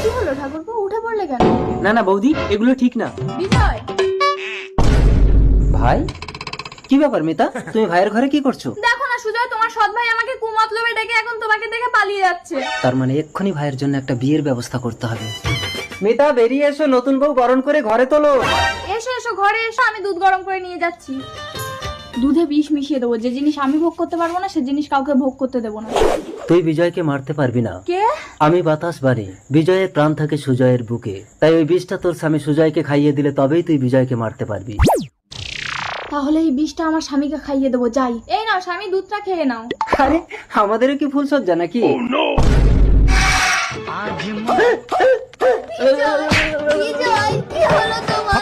কি হলো ঠাকুরপো, উঠে পড়লে কেন? না না বৌদি, এগুলো ঠিক না। বিজয়, ভাই কি ব্যাপার মিতা, তুমি ভাইয়ের ঘরে কি করছো? দেখো না সুজয়, তোমার সৎ ভাই আমাকে কুমতলবে ডেকে এখন তোমাকে দেখে পালিয়ে যাচ্ছে। তার মানে এক্ষুনি ভাইয়ের জন্য একটা বিয়ের ব্যবস্থা করতে হবে। মিতা বেরিয়ে এসো, নতুন বউ বরণ করে ঘরে তোলো। এসো এসো, ঘরে এসো, আমি দুধ গরম করে নিয়ে যাচ্ছি। দুধে বিষ মিশিয়ে দেবো, যে জিনিস আমি ভোগ করতে পারবো না সে জিনিস কাউকে ভোগ করতে দেবো না। তুই বিজয়কে মারতে পারবি না। কে? আমি বাতাস বাড়ি, বিজয়ের প্রাণ থাকে সুজয়ের বুকে, তাই ওই বিষটা তোর স্বামী সুজয়কে খাইয়ে দিলে তবেই তুই বিজয়কে মারতে পারবি। তাহলে এই বিষটা আমার স্বামীকে খাইয়ে দেবো, যাই। এই নাও স্বামী, দুধটা খেয়ে নাও। আরে আমাদেরও কি ফুল সজ্জা নাকি? বিজয়, কি হলো তোমার?